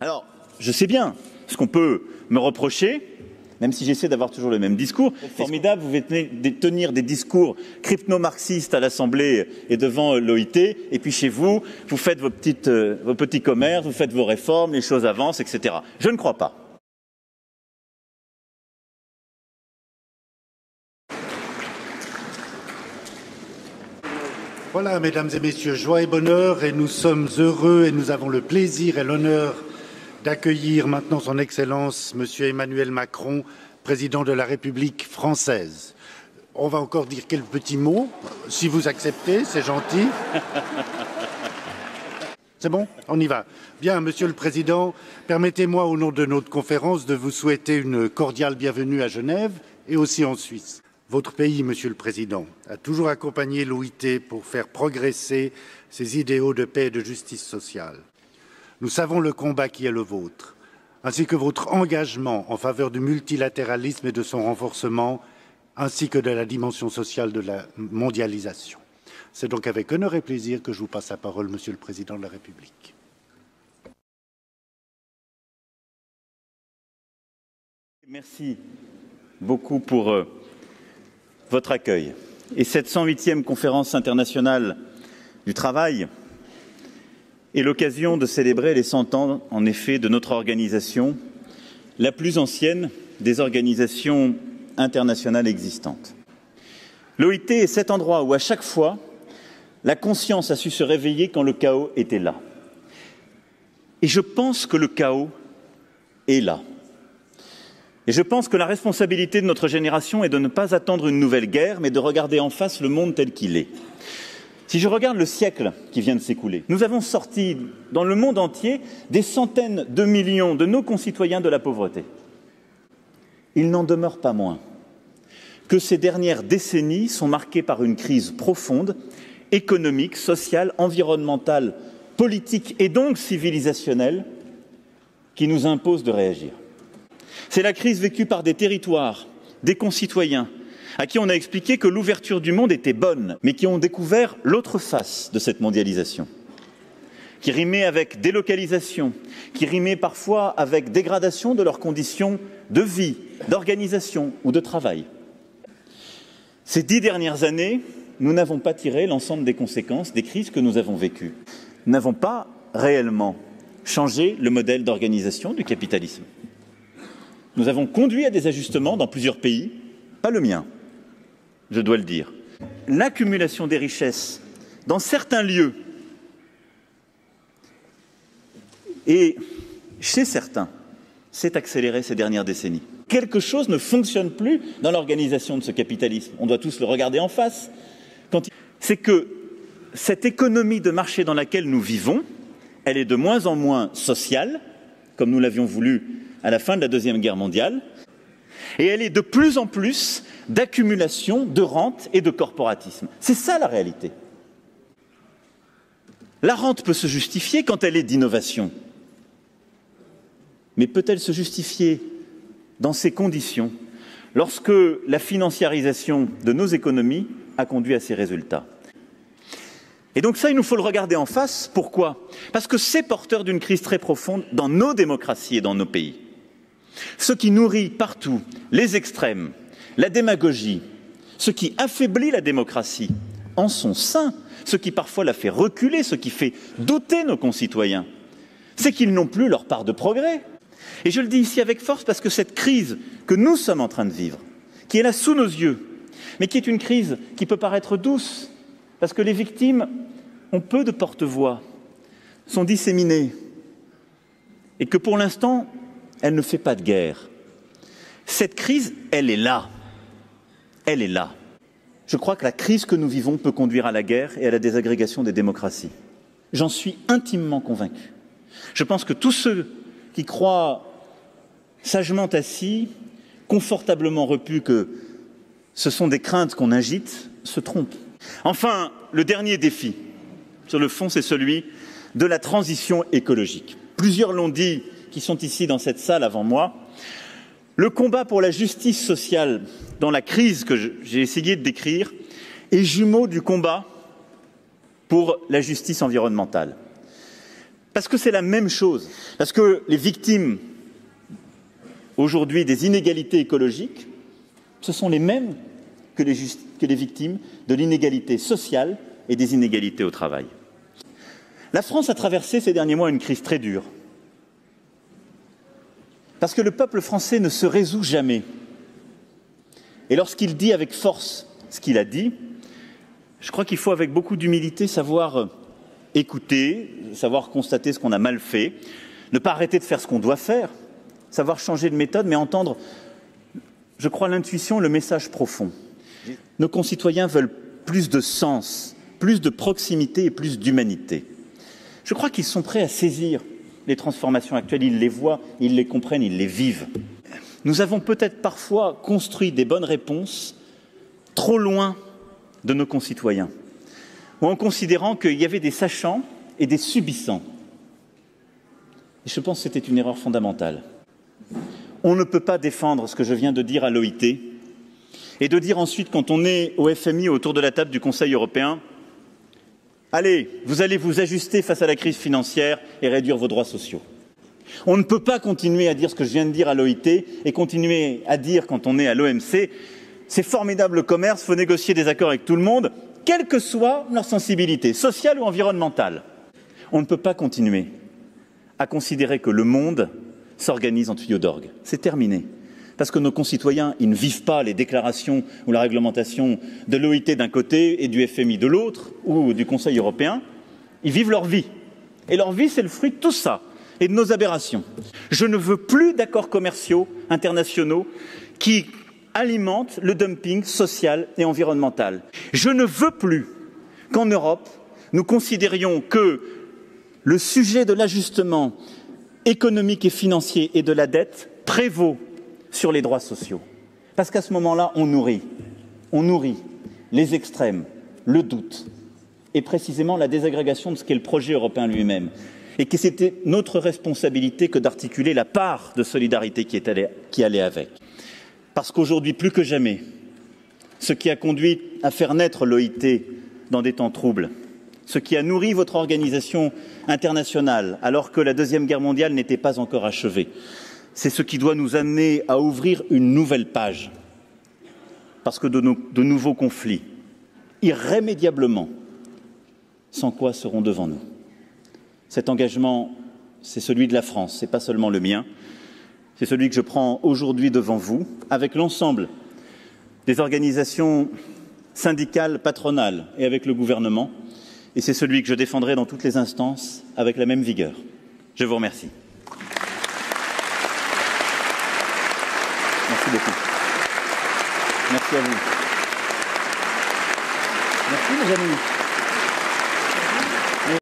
Alors, je sais bien ce qu'on peut me reprocher, même si j'essaie d'avoir toujours le même discours. C'est formidable, vous venez de tenir des discours crypto-marxistes à l'Assemblée et devant l'OIT, et puis chez vous, vous faites vos petits commerces, vous faites vos réformes, les choses avancent, etc. Je ne crois pas. Voilà, mesdames et messieurs, joie et bonheur, et nous sommes heureux et nous avons le plaisir et l'honneur d'accueillir maintenant son Excellence, Monsieur Emmanuel Macron, président de la République française. On va encore dire quelques petits mots, si vous acceptez, c'est gentil. C'est bon? On y va. Bien, Monsieur le Président, permettez-moi au nom de notre conférence de vous souhaiter une cordiale bienvenue à Genève et aussi en Suisse. Votre pays, Monsieur le Président, a toujours accompagné l'OIT pour faire progresser ses idéaux de paix et de justice sociale. Nous savons le combat qui est le vôtre, ainsi que votre engagement en faveur du multilatéralisme et de son renforcement, ainsi que de la dimension sociale de la mondialisation. C'est donc avec honneur et plaisir que je vous passe la parole, Monsieur le Président de la République. Merci beaucoup pour votre accueil. Et cette 108e conférence internationale du travail est l'occasion de célébrer les 100 ans, en effet, de notre organisation, la plus ancienne des organisations internationales existantes. L'OIT est cet endroit où, à chaque fois, la conscience a su se réveiller quand le chaos était là. Et je pense que le chaos est là. Et je pense que la responsabilité de notre génération est de ne pas attendre une nouvelle guerre, mais de regarder en face le monde tel qu'il est. Si je regarde le siècle qui vient de s'écouler, nous avons sorti dans le monde entier des centaines de millions de nos concitoyens de la pauvreté. Il n'en demeure pas moins que ces dernières décennies sont marquées par une crise profonde, économique, sociale, environnementale, politique et donc civilisationnelle qui nous impose de réagir. C'est la crise vécue par des territoires, des concitoyens, à qui on a expliqué que l'ouverture du monde était bonne, mais qui ont découvert l'autre face de cette mondialisation, qui rimait avec délocalisation, qui rimait parfois avec dégradation de leurs conditions de vie, d'organisation ou de travail. Ces 10 dernières années, nous n'avons pas tiré l'ensemble des conséquences des crises que nous avons vécues. Nous n'avons pas réellement changé le modèle d'organisation du capitalisme. Nous avons conduit à des ajustements dans plusieurs pays, pas le mien, je dois le dire. L'accumulation des richesses dans certains lieux et chez certains s'est accélérée ces dernières décennies. Quelque chose ne fonctionne plus dans l'organisation de ce capitalisme. On doit tous le regarder en face. C'est que cette économie de marché dans laquelle nous vivons, elle est de moins en moins sociale, comme nous l'avions voulu à la fin de la Deuxième Guerre mondiale, et elle est de plus en plus d'accumulation, de rente et de corporatisme. C'est ça la réalité. La rente peut se justifier quand elle est d'innovation. Mais peut-elle se justifier dans ces conditions lorsque la financiarisation de nos économies a conduit à ces résultats? Et donc ça, il nous faut le regarder en face. Pourquoi? Parce que c'est porteur d'une crise très profonde dans nos démocraties et dans nos pays. Ce qui nourrit partout les extrêmes, la démagogie, ce qui affaiblit la démocratie en son sein, ce qui parfois la fait reculer, ce qui fait douter nos concitoyens, c'est qu'ils n'ont plus leur part de progrès. Et je le dis ici avec force parce que cette crise que nous sommes en train de vivre, qui est là sous nos yeux, mais qui est une crise qui peut paraître douce, parce que les victimes ont peu de porte-voix, sont disséminées, et que pour l'instant, elle ne fait pas de guerre. Cette crise, elle est là. Elle est là. Je crois que la crise que nous vivons peut conduire à la guerre et à la désagrégation des démocraties. J'en suis intimement convaincu. Je pense que tous ceux qui croient sagement assis, confortablement repus que ce sont des craintes qu'on agite, se trompent. Enfin, le dernier défi, sur le fond, c'est celui de la transition écologique. Plusieurs l'ont dit, qui sont ici dans cette salle avant moi. Le combat pour la justice sociale dans la crise que j'ai essayé de décrire est jumeau du combat pour la justice environnementale. Parce que c'est la même chose. Parce que les victimes, aujourd'hui, des inégalités écologiques, ce sont les mêmes que les victimes de l'inégalité sociale et des inégalités au travail. La France a traversé ces derniers mois une crise très dure. Parce que le peuple français ne se résout jamais. Et lorsqu'il dit avec force ce qu'il a dit, je crois qu'il faut avec beaucoup d'humilité savoir écouter, savoir constater ce qu'on a mal fait, ne pas arrêter de faire ce qu'on doit faire, savoir changer de méthode, mais entendre, je crois, l'intuition, le message profond. Nos concitoyens veulent plus de sens, plus de proximité et plus d'humanité. Je crois qu'ils sont prêts à saisir les transformations actuelles, ils les voient, ils les comprennent, ils les vivent. Nous avons peut-être parfois construit des bonnes réponses trop loin de nos concitoyens, ou en considérant qu'il y avait des sachants et des subissants. Et je pense que c'était une erreur fondamentale. On ne peut pas défendre ce que je viens de dire à l'OIT et de dire ensuite, quand on est au FMI, autour de la table du Conseil européen, allez, vous allez vous ajuster face à la crise financière et réduire vos droits sociaux. On ne peut pas continuer à dire ce que je viens de dire à l'OIT et continuer à dire, quand on est à l'OMC, c'est formidable le commerce, il faut négocier des accords avec tout le monde, quelle que soit leur sensibilité, sociale ou environnementale. On ne peut pas continuer à considérer que le monde s'organise en tuyaux d'orgue. C'est terminé. Parce que nos concitoyens, ils ne vivent pas les déclarations ou la réglementation de l'OIT d'un côté et du FMI de l'autre, ou du Conseil européen. Ils vivent leur vie. Et leur vie, c'est le fruit de tout ça et de nos aberrations. Je ne veux plus d'accords commerciaux internationaux qui alimentent le dumping social et environnemental. Je ne veux plus qu'en Europe, nous considérions que le sujet de l'ajustement économique et financier et de la dette prévaut sur les droits sociaux. Parce qu'à ce moment-là, on nourrit les extrêmes, le doute, et précisément la désagrégation de ce qu'est le projet européen lui-même. Et que c'était notre responsabilité que d'articuler la part de solidarité qui allait avec. Parce qu'aujourd'hui, plus que jamais, ce qui a conduit à faire naître l'OIT dans des temps troubles, ce qui a nourri votre organisation internationale alors que la Deuxième Guerre mondiale n'était pas encore achevée, c'est ce qui doit nous amener à ouvrir une nouvelle page. Parce que de nouveaux conflits, irrémédiablement, sans quoi seront devant nous. Cet engagement, c'est celui de la France, ce n'est pas seulement le mien, c'est celui que je prends aujourd'hui devant vous, avec l'ensemble des organisations syndicales, patronales et avec le gouvernement, et c'est celui que je défendrai dans toutes les instances avec la même vigueur. Je vous remercie. Merci beaucoup. Merci à vous. Merci mes amis.